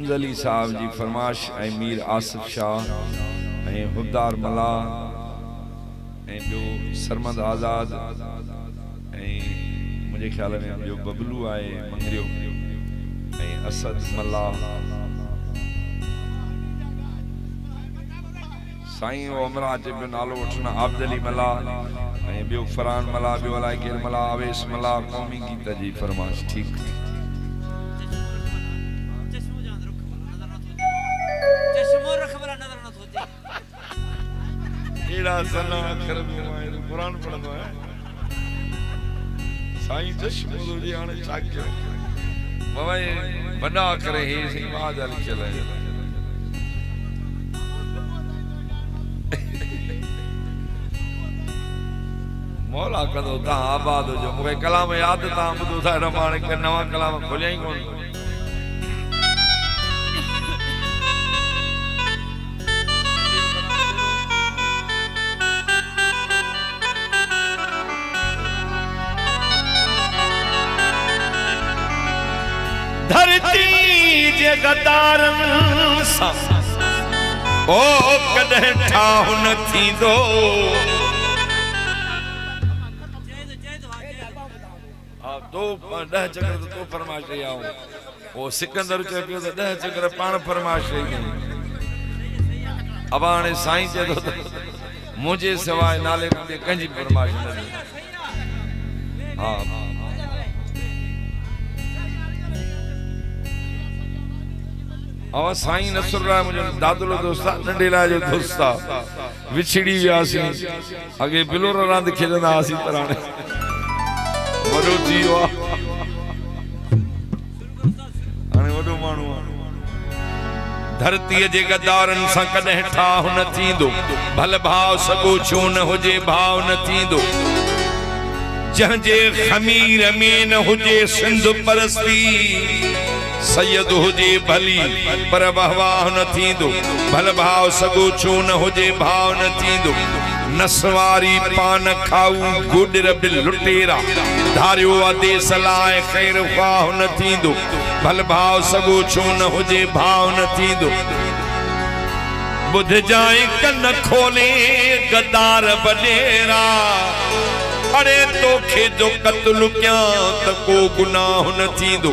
हमजली साहब जी फरमाश ऐं मीर आसिफ शाह ऐं हुबदार मला ऐं ॿियो सरमद आज़ाद ऐं मुझे ख्याल में ॿियो बबलू आहे मंगरियो ऐं असद मला साईं उमरा जे ॿियो नालो वठण आबदली मला ऐं ॿियो फरहान मला ॿियो अलाए केरु मला अवेश मला क़ौमी गीत जी फरमाश ठीक एड़ा सना अखर में कुरान पढ़ंदो है साईं चश्मो जी हाणे छा कयो बाबा वॾा करे हे साईं बाज लिखियल है मौला कंदो ता आबाद जो मूंखे कलाम याद ता ॿुधो था रमाणे के नवा कलाम खोलिया ही कोन धरती जे गदारन सा ओ कदे ठाह न थींदो दो 10 चक्कर तो फरमाइश रही आओ वो सिकंदर चए पियो त 10 चक्कर पाण फरमाइश रही अब हाणे साईं चए तो मुझे सवाइ नाले ते कंहिंजी फरमाइश न हां और साईं नसरुल्लाह मुझे दादुलो दोस्ता नंढेला जो दोस्ता विछड़ी वियासी अगे बिलोर रांद खेलंदा आसी पर हाणे वडो जीवा हाणे वडो माण्हू धरती जे गदारन सा कदे ठाह न थींदो भल भाव सगो छो न हुजे भाव न थींदो जंहिंजे खमीर में न हुजे सिंध परस्ती सैयद हुजे भली पर वाह न थींदो भल भाव सगो छो न हुजे भाव न थींदो नसवारी पान खाऊ गुडर बिल लुटेरा धारियो आदेश लाए खैर ख्वाह न थींदो भल भाव सगो छो न हुजे भाव न थींदो बुध जाए कन खोले गदार बडेरा अरे तोखे जो कत्ल क्या त को गुनाह न थींदो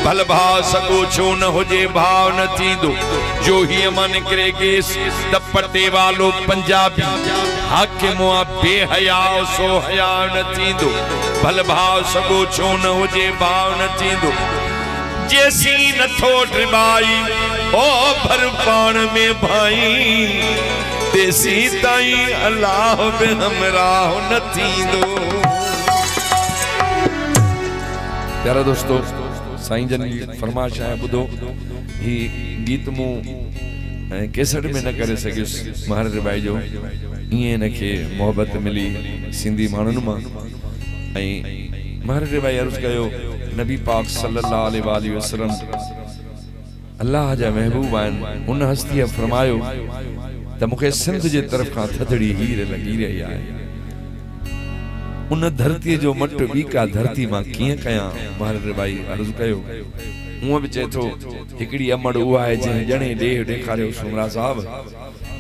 भल भाव सगो छो न हुजे भाव न थींदो जो ही मन करे गेस दपटे वालो पंजाबी हाकिम बेहया सो हया न थींदो भल भाव सगो छो न हुजे भाव न थींदो जेसी नथो ड्रिबाई ओ भर पाण में भाई देसी ताई अल्लाह बे हमरा न थींदो प्यारा दोस्तों साईं जन फरमाइश है बुधो ही गीत मु कैसेट में न करे सकियुस महाराज भाई जो इए नखे मोहब्बत मिली सिंधी मानन मा महाराज भाई अर्ज कयो नबी पाक सल्लल्लाहु अलैहि वसल्लम अल्लाह जा महबूब आन उन हस्ती फरमायो त मुखे सिंध जे तरफ का थदड़ी हीर लगी रही है उन धरती जो मट बी का धरती मा किए कया महाराज भाई अर्ज कयो उह भी चे तो एकड़ी अमड़ हुआ है जे जणे देह देखारियो सुमरा साहब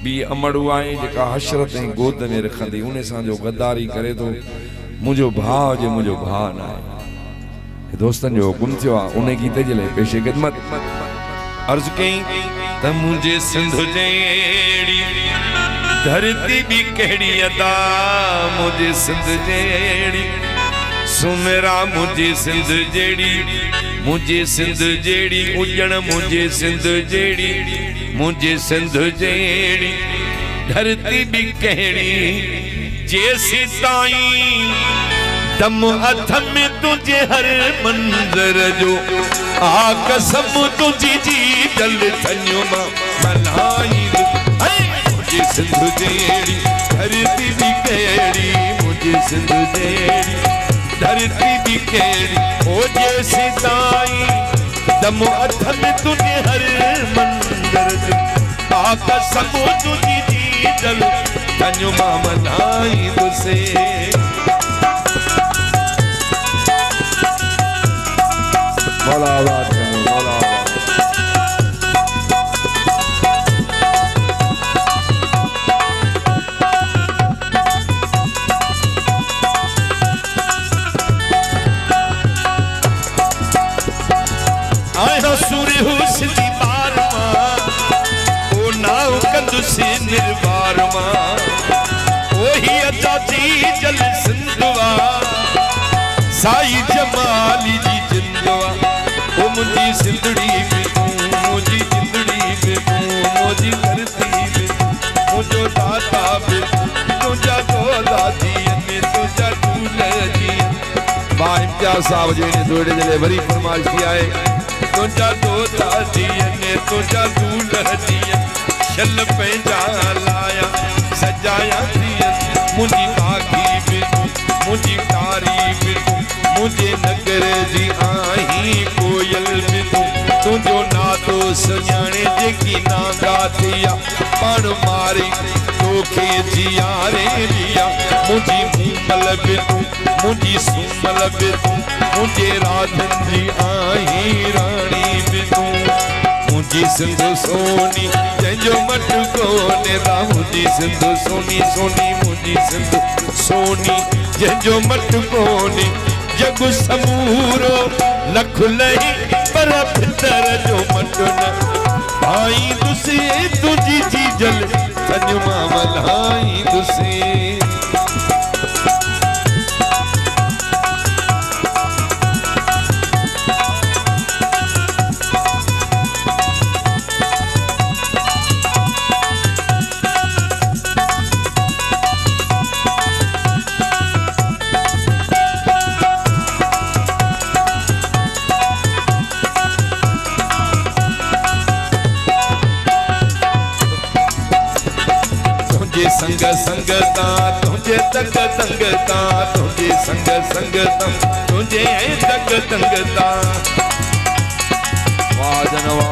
बी अमड़ हुआ है जेका हशरत ए गोद में रखंदी उने सा जो गद्दारी करे तो मुजो भाव जे मुजो भाव ना है दोस्तन जो हुकुम थियो आ उने गीत जे ले पेशे खिदमत अर्ज कई त मुझे सिंध जेड़ी धरती भी केड़ी अदा मुझे सिंध जेड़ी सुमेरा मुझे सिंध जेड़ी उजण मुझे सिंध जेड़ी धरती भी केड़ी जैसी ताई दम अथ में तुझे हर मंजर जो कसम तुझी जी जल थन्यो मनाई मुझे सिंध जेड़ी धरती भी केड़ी मुझे सिंध जेड़ी धरती भी केड़ी ओ जैसी ताई दम अथ में तुझे हर मंजर जो कसम तुझी जी जल थन्यो मनाई तुसे मौला आबाद करो मौला आबाद सिंधी बार मां ओ नाव कंदुसी निर्वार मां ओही अदा जी जल सिंधवा साई जमाली जी जिंदवा ओ मुंजी सिंधड़ी में तू मुंजी जिंदड़ी में तू मुंजी धरती में मुझो दाता में तुझा दोला जी ने तुझा दूल्हे जी बा इम्तियाज साहब जी ने थोड़े जले वरी फरमाइश किया है तुझा दोला जी ने तुझा दूल्हे जी शल पंहिंजा लाया सजाया थी मुंजी बागी में मुंजी तारीफ मुझे नगर जी आई कोयल में तुझो नातो सुञाणे जेकी नागा थिया पण मारी तोखे जियारे लिया मुझी मूमल बि तू मुझी सुमल बि तू मुझे राधन जी आई रानी बि तू मुझी सिंधु सोनी जंहिंजो मट कोने रा मुझी सिंधु सोनी सोनी मुझी सिंधु सोनी जंहिंजो मट कोने जग समूरो लख लही पर भितर जो मट न भाई तुसी तुझी जी जल सजमा मल्हाई तुसी संग संगता तुझे तक तंगता तुझे संग संगता तुझे तक तंगता वाह जनवा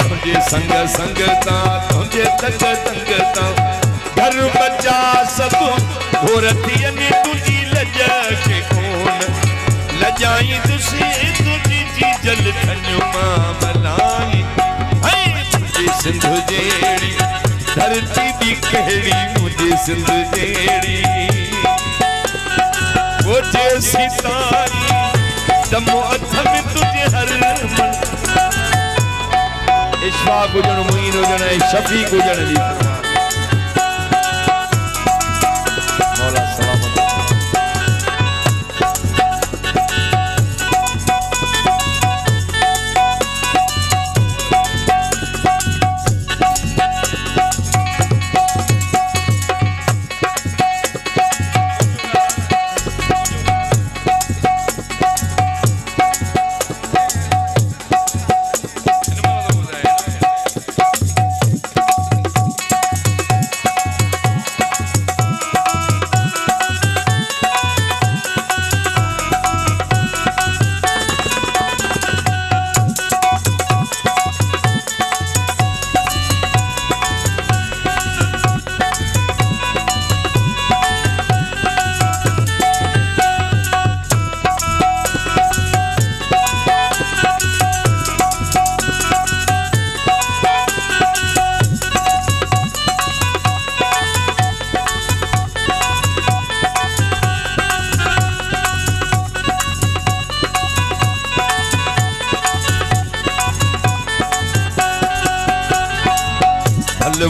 तुझे संग संगता तुझे तक तंगता घर बच्चा सब घोरतियन तुझी लज के कोन लजाई तुसी तुझी जी जल थनुमा मलाई सिंधु जेड़ी धरती दी केड़ी मुझे सिंधु जेड़ी वो जैसी तारी दमो अथम तुझे हर मन इश्वा गुजन मुइन गुजन शफी गुजन जी मौला सलामत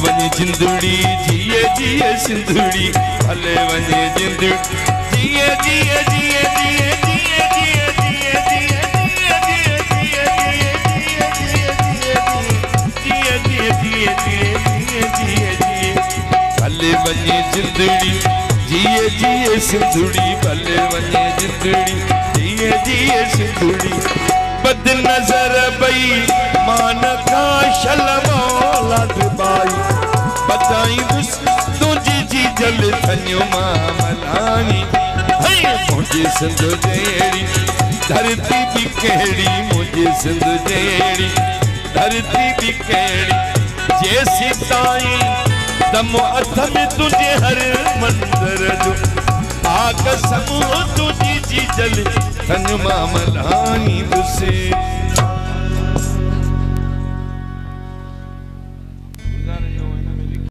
वने जिंदड़ी जिए जिए सिंधुड़ी भले वने जिंदड़ी जिए जिए जिए जिए जिए जिए जिए जिए जिए जिए जिए भले वने जिंदड़ी जिए जिए सिंधुड़ी भले वने जिंदड़ी जिए जिए सिंधुड़ी बद नजर बई मान का शलमौला दुबाई बताई तुझी जी जल थन्यो मामलानी मुझे सिंधु जेड़ी धरती भी केड़ी मुझे सिंधु जेड़ी धरती भी केड़ी जैसी ताई दम अथ में तुझे हर मंदिर जो आग समूह तुझी जी जल थन्यो मामलानी